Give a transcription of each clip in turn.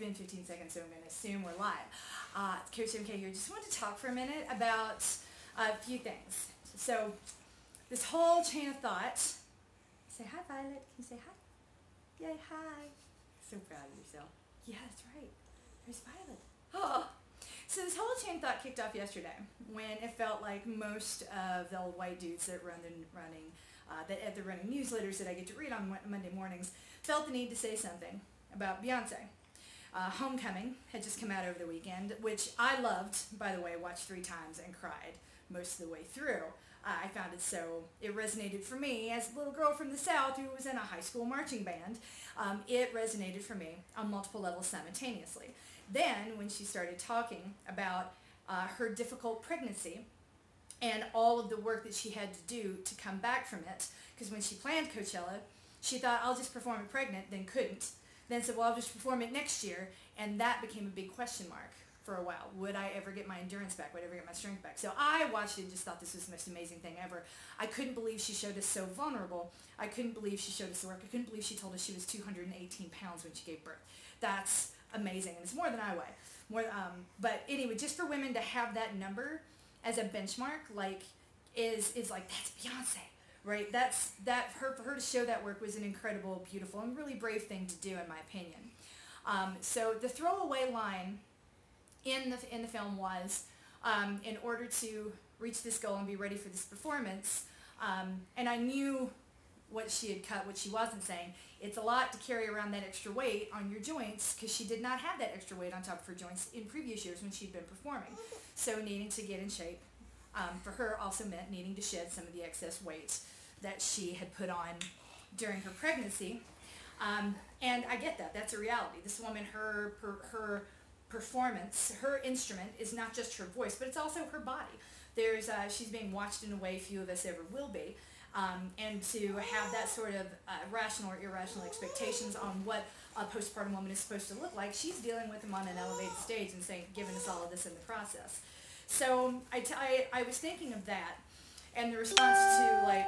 been 15 seconds, so I'm going to assume we're live. Coach MK here. Just wanted to talk for a minute about a few things. So this whole chain of thought. Say hi, Violet. Can you say hi? Yay, hi. So proud of yourself. Yeah, that's right. There's Violet. Oh. So this whole chain of thought kicked off yesterday when it felt like most of the old white dudes that they're running newsletters that I get to read on Monday mornings felt the need to say something about Beyonce. Homecoming had just come out over the weekend, which I loved, by the way, watched 3 times and cried most of the way through. I found it resonated for me as a little girl from the South who was in a high school marching band. It resonated for me on multiple levels simultaneously. Then, when she started talking about her difficult pregnancy and all of the work that she had to do to come back from it, because when she planned Coachella, she thought, I'll just perform it pregnant, then couldn't. Then said, well, I'll just perform it next year, and that became a big question mark for a while. Would I ever get my endurance back? Would I ever get my strength back? So I watched it and just thought this was the most amazing thing ever. I couldn't believe she showed us so vulnerable. I couldn't believe she showed us the work. I couldn't believe she told us she was 218 pounds when she gave birth. That's amazing, and it's more than I weigh. But anyway, just for women to have that number as a benchmark, like, is like, that's Beyonce. Right, for her to show that work was an incredible, beautiful, and really brave thing to do, in my opinion. So the throwaway line in the film was, in order to reach this goal and be ready for this performance, and I knew what she had cut, what she wasn't saying. It's a lot to carry around that extra weight on your joints, because she did not have that extra weight on top of her joints in previous years when she'd been performing. So needing to get in shape for her also meant needing to shed some of the excess weight that she had put on during her pregnancy. And I get that. That's a reality. This woman, her performance, her instrument is not just her voice, but it's also her body. She's being watched in a way few of us ever will be. And to have that sort of rational or irrational expectations on what a postpartum woman is supposed to look like, she's dealing with them on an elevated stage and giving us all of this in the process. So I was thinking of that, and the response to, like,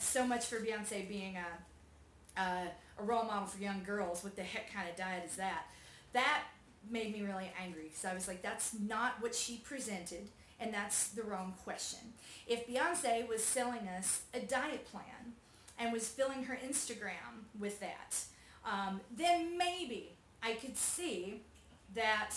so much for Beyonce being a role model for young girls. What the heck kind of diet is that? That made me really angry, because I was like, that's not what she presented, and that's the wrong question. If Beyonce was selling us a diet plan and was filling her Instagram with that, then maybe I could see that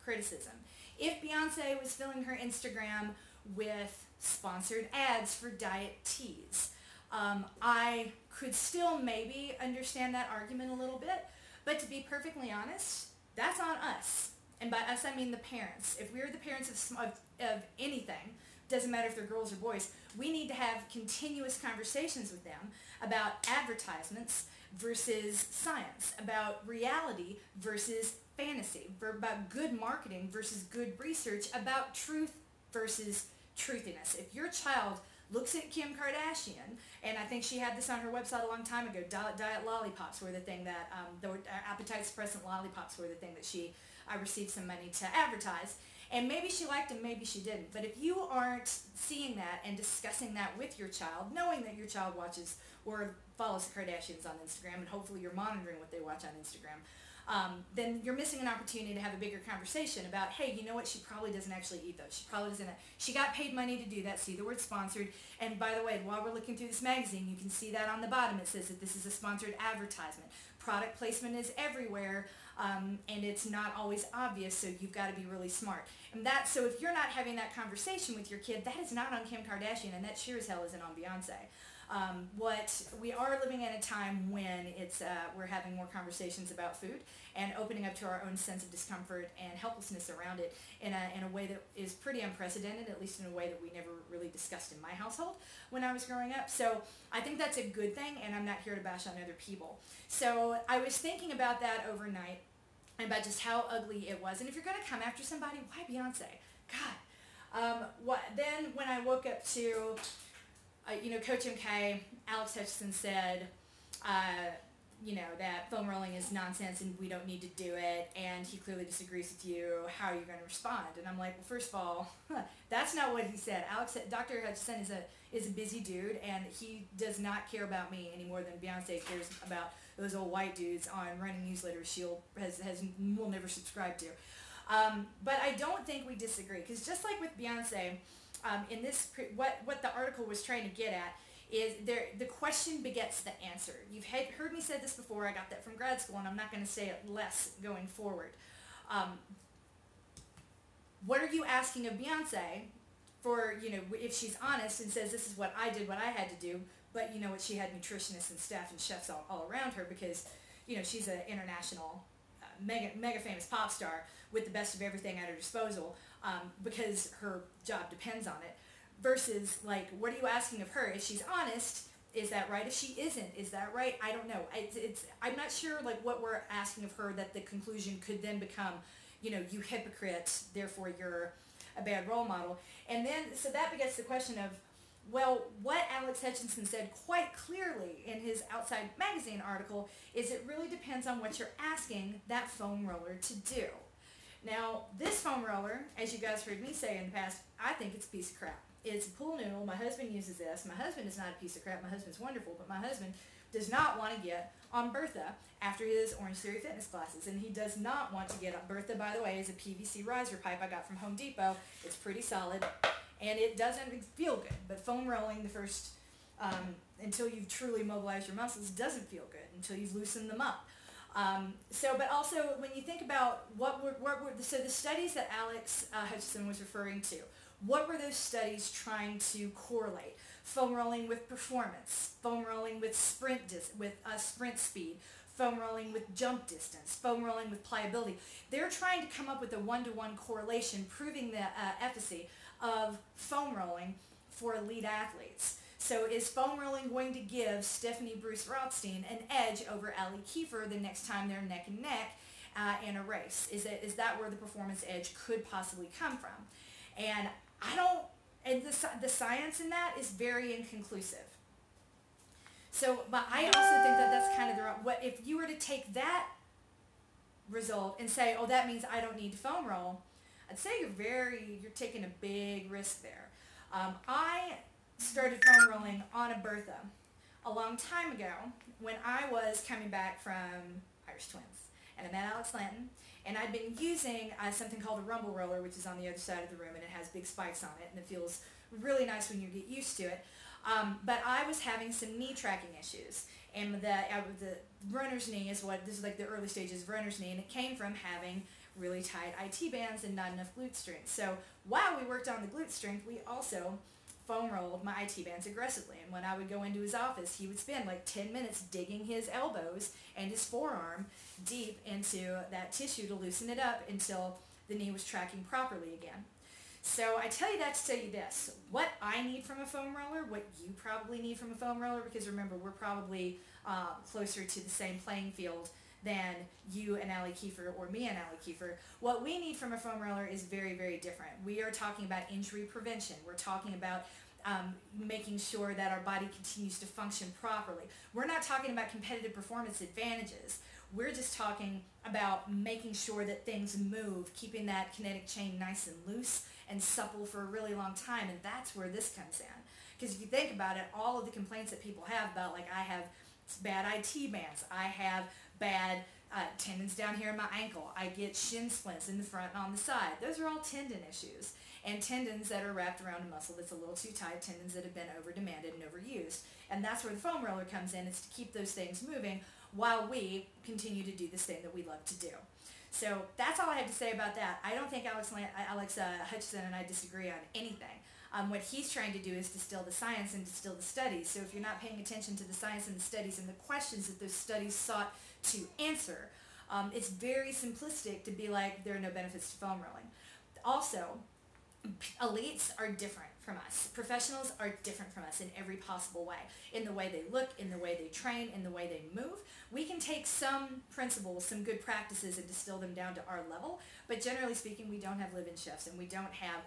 criticism. If Beyonce was filling her Instagram with sponsored ads for diet teas, I could still maybe understand that argument a little bit, but to be perfectly honest, that's on us. And by us, I mean the parents. If we're the parents of anything, doesn't matter if they're girls or boys, we need to have continuous conversations with them about advertisements versus science, about reality versus fantasy, about good marketing versus good research, about truth versus truthiness. If your child looks at Kim Kardashian, and I think she had this on her website a long time ago, diet lollipops were the thing that, appetite suppressant lollipops were the thing that I received some money to advertise. And maybe she liked them, maybe she didn't. But if you aren't seeing that and discussing that with your child, knowing that your child watches or follows the Kardashians on Instagram, and hopefully you're monitoring what they watch on Instagram, then you're missing an opportunity to have a bigger conversation about, hey, you know what, she probably doesn't actually eat those. She probably doesn't. She got paid money to do that. See the word sponsored. And by the way, while we're looking through this magazine, you can see that on the bottom. It says that this is a sponsored advertisement. Product placement is everywhere, and it's not always obvious, so you've got to be really smart. And so if you're not having that conversation with your kid, that is not on Kim Kardashian, and that sure as hell isn't on Beyonce. What we are living in a time when we're having more conversations about food and opening up to our own sense of discomfort and helplessness around it in a way that is pretty unprecedented, at least in a way that we never really discussed in my household when I was growing up. So I think that's a good thing, and I'm not here to bash on other people. So I was thinking about that overnight and about just how ugly it was. And if you're going to come after somebody, why Beyonce? God. Then when I woke up to Coach MK, Alex Hutchinson said, that foam rolling is nonsense and we don't need to do it, and he clearly disagrees with you. How are you going to respond? And I'm like, well, first of all, that's not what he said. Dr. Hutchinson is a busy dude, and he does not care about me any more than Beyonce cares about those old white dudes on running newsletters will never subscribe to. But I don't think we disagree, because just like with Beyonce, in this, what the article was trying to get at is the question begets the answer. You've heard me say this before. I got that from grad school, and I'm not going to say it less going forward. What are you asking of Beyonce for, if she's honest and says this is what I did, what I had to do, but you know what, she had nutritionists and staff and chefs all around her, because, she's an international, mega famous pop star with the best of everything at her disposal, because her job depends on it, versus, like, what are you asking of her? If she's honest, is that right? If she isn't, is that right? I don't know. I'm not sure, like, what we're asking of her that the conclusion could then become, you hypocrite, therefore you're a bad role model. And then, so that begets the question of, well, what Alex Hutchinson said quite clearly in his Outside Magazine article is it really depends on what you're asking that foam roller to do. Now, this foam roller, as you guys heard me say in the past, I think it's a piece of crap. It's a pool noodle. My husband uses this. My husband is not a piece of crap. My husband's wonderful, but my husband does not want to get on Bertha after his Orange Theory fitness classes, and he does not want to get on Bertha, by the way, is a PVC riser pipe I got from Home Depot. It's pretty solid, and it doesn't feel good, but foam rolling the first, until you've truly mobilized your muscles, doesn't feel good until you've loosened them up. But also when you think about so the studies that Alex Hutchinson was referring to, what were those studies trying to correlate? Foam rolling with performance, foam rolling with sprint speed, foam rolling with jump distance, foam rolling with pliability. They're trying to come up with a one-to-one correlation proving the efficacy of foam rolling for elite athletes. So is foam rolling going to give Stephanie Bruce Rothstein an edge over Ali Kiefer the next time they're neck and neck in a race? Is that where the performance edge could possibly come from? And the science in that is very inconclusive. So, but I also think that that's kind of the wrong, if you were to take that result and say, oh, that means I don't need to foam roll, I'd say you're taking a big risk there. I started foam rolling on a Bertha a long time ago when I was coming back from Irish Twins, and I met Alex Lanton, and I'd been using something called a rumble roller, which is on the other side of the room, and it has big spikes on it, and it feels really nice when you get used to it. But I was having some knee tracking issues, and the runner's knee this is like the early stages of runner's knee, and it came from having really tight IT bands and not enough glute strength. So while we worked on the glute strength, we also foam rolled my IT bands aggressively, and when I would go into his office, he would spend like 10 minutes digging his elbows and his forearm deep into that tissue to loosen it up until the knee was tracking properly again. So I tell you that to tell you this, what I need from a foam roller, what you probably need from a foam roller, because remember, we're probably closer to the same playing field than you and Ali Kiefer or me and Ali Kiefer. What we need from a foam roller is very, very different. We are talking about injury prevention. We're talking about making sure that our body continues to function properly. We're not talking about competitive performance advantages. We're just talking about making sure that things move, keeping that kinetic chain nice and loose and supple for a really long time, and that's where this comes in. Because if you think about it, all of the complaints that people have about, like, I have bad IT bands, I have bad tendons down here in my ankle, I get shin splints in the front and on the side. Those are all tendon issues, and tendons that are wrapped around a muscle that's a little too tight, tendons that have been over-demanded and overused. And that's where the foam roller comes in, is to keep those things moving while we continue to do this thing that we love to do. So that's all I have to say about that. I don't think Alex Hutchinson and I disagree on anything. What he's trying to do is distill the science and distill the studies. So if you're not paying attention to the science and the studies and the questions that those studies sought to answer, it's very simplistic to be like, there are no benefits to foam rolling. Also, elites are different from us. Professionals are different from us in every possible way. In the way they look, in the way they train, in the way they move. We can take some principles, some good practices, and distill them down to our level, but generally speaking, we don't have live-in chefs, and we don't have,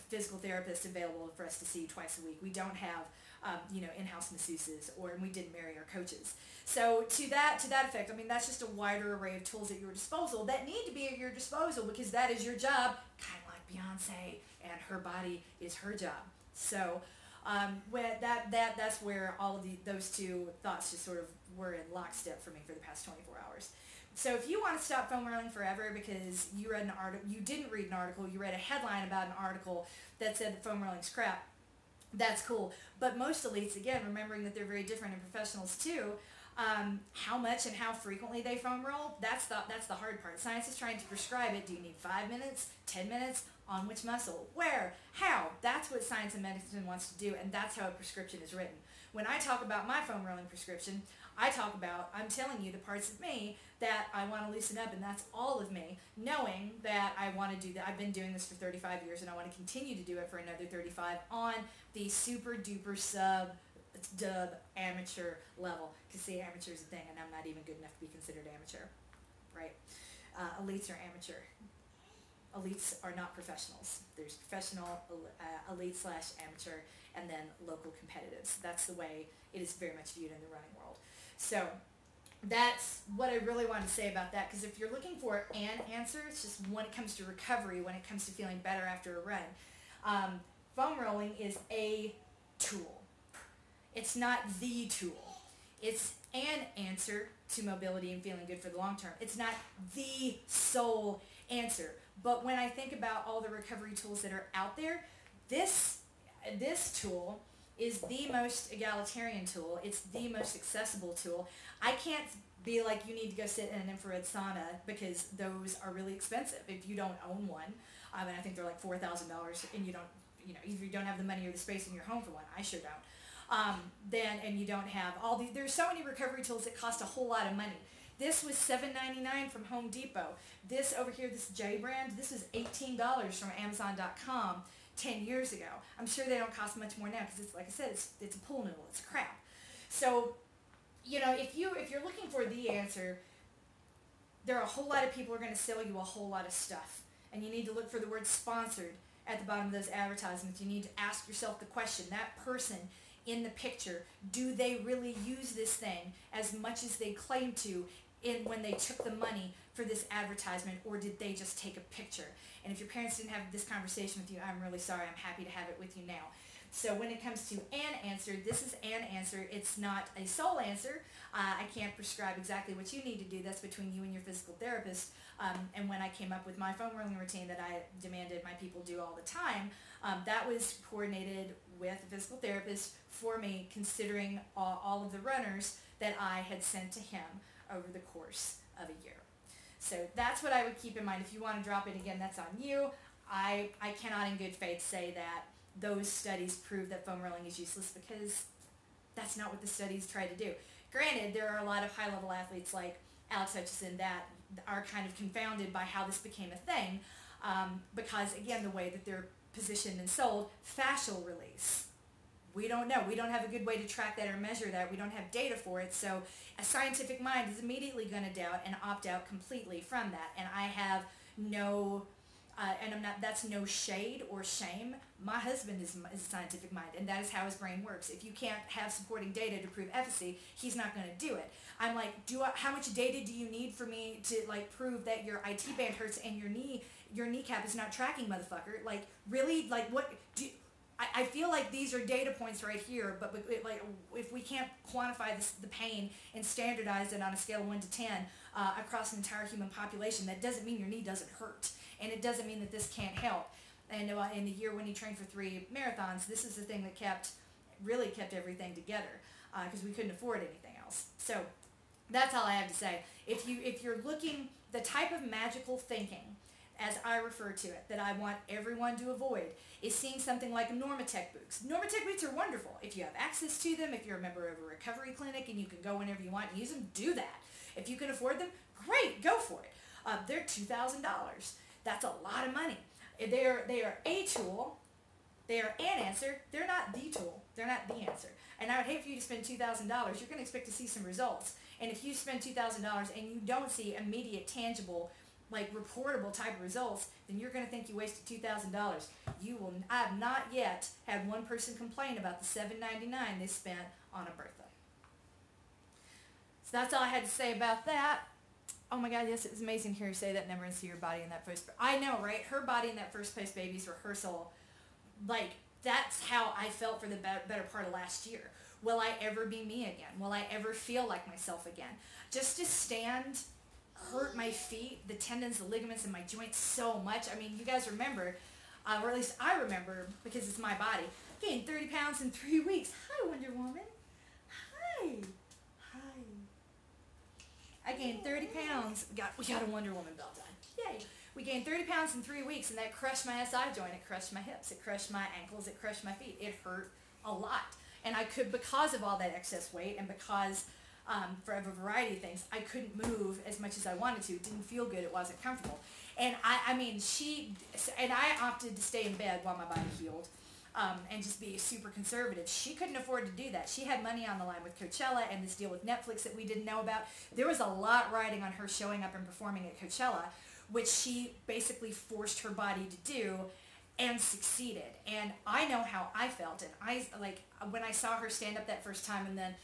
physical therapists available for us to see twice a week. We don't have, in-house masseuses, and we didn't marry our coaches. So to that effect, that's just a wider array of tools at your disposal that need to be at your disposal, because that is your job, kind of like Beyonce, and her body is her job. So That's where all of those two thoughts just sort of were in lockstep for me for the past 24 hours. So if you want to stop foam rolling forever because you read an article, you didn't read an article, you read a headline about an article that said that foam rolling's crap, that's cool. But most elites, again, remembering that they're very different in professionals too, how much and how frequently they foam roll, that's the hard part. Science is trying to prescribe it. Do you need 5 minutes, 10 minutes, on which muscle, where, how? That's what science and medicine wants to do, and that's how a prescription is written. When I talk about my foam rolling prescription, I'm telling you the parts of me that I want to loosen up, and that's all of me, knowing that I want to do that. I've been doing this for 35 years, and I want to continue to do it for another 35 on the super duper dub amateur level. Because see, amateur is a thing, and I'm not even good enough to be considered amateur, right? Elites are amateur. Elites are not professionals. There's professional, elite / amateur, and then local competitives. That's the way it is very much viewed in the running world. So that's what I really want to say about that, because if you're looking for an answer, it's just when it comes to recovery, when it comes to feeling better after a run. Foam rolling is a tool. It's not the tool. It's an answer to mobility and feeling good for the long term. It's not the sole answer. But when I think about all the recovery tools that are out there, this tool is the most egalitarian tool. It's the most accessible tool. I can't be like, you need to go sit in an infrared sauna, because those are really expensive if you don't own one. I think they're like $4,000, and you don't, either you don't have the money or the space in your home for one. I sure don't. And you don't have all these. There's so many recovery tools that cost a whole lot of money. This was $7.99 from Home Depot. This over here, this J brand, this is $18 from Amazon.com 10 years ago. I'm sure they don't cost much more now, because it's, like I said, it's a pool noodle. It's crap. So, if you're looking for the answer, there are a whole lot of people who are going to sell you a whole lot of stuff, and you need to look for the word sponsored at the bottom of those advertisements. You need to ask yourself the question, that person in the picture, do they really use this thing as much as they claim to when they took the money for this advertisement, or did they just take a picture? And if your parents didn't have this conversation with you, I'm really sorry. I'm happy to have it with you now. So when it comes to an answer, this is an answer. It's not a sole answer. I can't prescribe exactly what you need to do. That's between you and your physical therapist. And when I came up with my foam rolling routine that I demanded my people do all the time, that was coordinated with a physical therapist for me, considering all of the runners that I had sent to him over the course of a year. So that's what I would keep in mind. If you want to drop it again, that's on you. I cannot in good faith say that those studies prove that foam rolling is useless, because that's not what the studies try to do. Granted, there are a lot of high-level athletes like Alex Hutchison that are kind of confounded by how this became a thing, because, again, the way that they're positioned and sold, fascial release. We don't know. We don't have a good way to track that or measure that. We don't have data for it. So a scientific mind is immediately going to doubt and opt out completely from that. And I have no, that's no shade or shame. My husband is a scientific mind, and that is how his brain works. If you can't have supporting data to prove efficacy, he's not going to do it. I'm like, how much data do you need for me to prove that your IT band hurts and your kneecap is not tracking, motherfucker? Like, really? Like, what I feel like these are data points right here, but if we can't quantify the pain and standardize it on a scale of 1 to 10 across an entire human population, that doesn't mean your knee doesn't hurt, and it doesn't mean that this can't help. And in the year when he trained for 3 marathons, this is the thing that really kept everything together, because we couldn't afford anything else. So that's all I have to say. If you're looking, the type of magical thinking, as I refer to it, that I want everyone to avoid, is seeing something like Normatec boots. Normatec boots are wonderful. If you have access to them, if you're a member of a recovery clinic and you can go whenever you want and use them, do that. If you can afford them, great, go for it. They're $2,000. That's a lot of money. They are a tool. They are an answer. They're not the tool. They're not the answer. And I would hate for you to spend $2,000. You're going to expect to see some results. And if you spend $2,000 and you don't see immediate, tangible, reportable type of results, then you're going to think you wasted $2,000. I have not yet had one person complain about the $7.99 they spent on a Bertha. So that's all I had to say about that. Oh my God, yes, it was amazing to hear her say that, never and see your body in that first. I know, right? Her body in that first post baby's rehearsal, that's how I felt for the better part of last year. Will I ever be me again? Will I ever feel like myself again? Just to stand hurt my feet, the tendons, the ligaments in my joints so much. I mean, you guys remember, or at least I remember, because it's my body, gained 30 pounds in 3 weeks. Hi, Wonder Woman. Hi. Hi. I gained 30 pounds. We got a Wonder Woman belt on. Yay. We gained 30 pounds in 3 weeks, and that crushed my SI joint. It crushed my hips. It crushed my ankles. It crushed my feet. It hurt a lot. And I could, because of all that excess weight and because for a variety of things, I couldn't move as much as I wanted to. It didn't feel good. It wasn't comfortable. And I mean, I opted to stay in bed while my body healed and just be super conservative. She couldn't afford to do that. She had money on the line with Coachella and this deal with Netflix that we didn't know about. There was a lot riding on her showing up and performing at Coachella, which she basically forced her body to do and succeeded. And I know how I felt. And when I saw her stand up that first time and then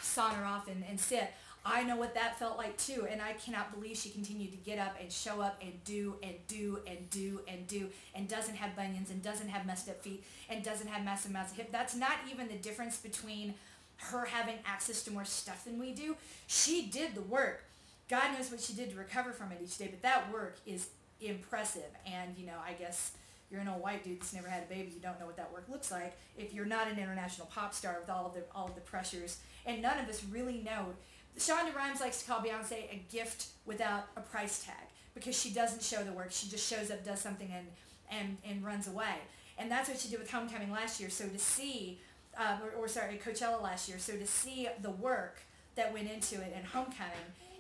saunter off and sit, I know what that felt like too. And I cannot believe she continued to get up and show up and do and do and do and do and doesn't have bunions and doesn't have messed up feet and doesn't have massive amounts of hip. That's not even the difference between her having access to more stuff than we do. She did the work. God knows what she did to recover from it each day, but that work is impressive. And, you know, I guess you're an old white dude that's never had a baby, you don't know what that work looks like. If you're not an international pop star with all of the pressures, and none of us really know. Shonda Rhimes likes to call Beyonce a gift without a price tag because she doesn't show the work. She just shows up, does something, and runs away. And that's what she did with Homecoming last year. So to see, Coachella last year. So to see the work that went into it in Homecoming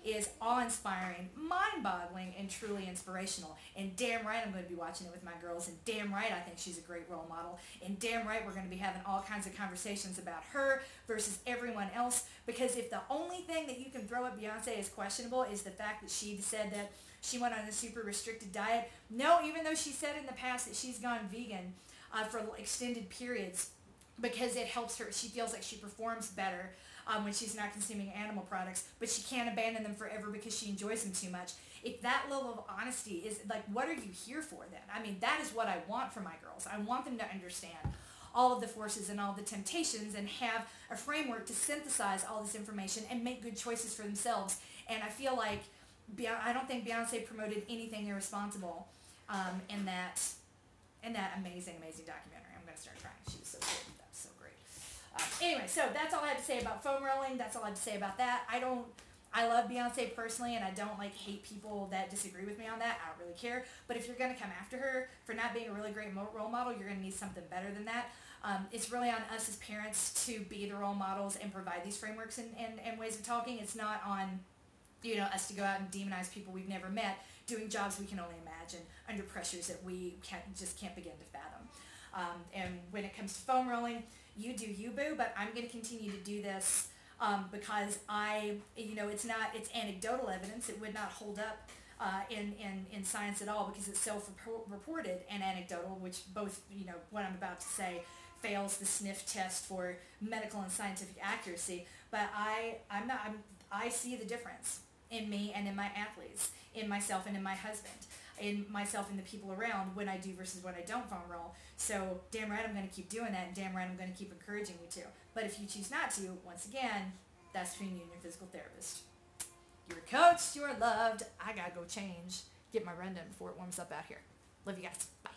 is awe-inspiring, mind-boggling, and truly inspirational. And damn right I'm going to be watching it with my girls, and damn right I think she's a great role model, and damn right we're going to be having all kinds of conversations about her versus everyone else, because if the only thing that you can throw at Beyonce is questionable is the fact that she said that she went on a super restricted diet. No, even though she said in the past that she's gone vegan for extended periods because it helps her, she feels like she performs better when she's not consuming animal products, but she can't abandon them forever because she enjoys them too much. If that level of honesty is, like, what are you here for then? I mean, that is what I want for my girls. I want them to understand all of the forces and all the temptations and have a framework to synthesize all this information and make good choices for themselves. And I feel like, I don't think Beyonce promoted anything irresponsible in that amazing, amazing documentary. I'm going to start crying. She was so good. That was so great. Anyway, so that's all I have to say about foam rolling. That's all I have to say about that. I love Beyonce personally, and I don't hate people that disagree with me on that. I don't really care. But if you're going to come after her for not being a really great role model, you're going to need something better than that. It's really on us as parents to be the role models and provide these frameworks and ways of talking. It's not on, us to go out and demonize people we've never met, doing jobs we can only imagine under pressures that we can't begin to fathom. And when it comes to foam rolling, you do you, boo, but I'm going to continue to do this because it's anecdotal evidence. It would not hold up in science at all because it's self-reported and anecdotal, which both, what I'm about to say fails the sniff test for medical and scientific accuracy. But I see the difference in me and in my athletes, in myself and in my husband, in myself and the people around when I do versus when I don't foam roll. So damn right I'm going to keep doing that, and damn right I'm going to keep encouraging you to. But if you choose not to, once again, that's between you and your physical therapist. You're coached, you're loved. I got to go change, get my run done before it warms up out here. Love you guys. Bye.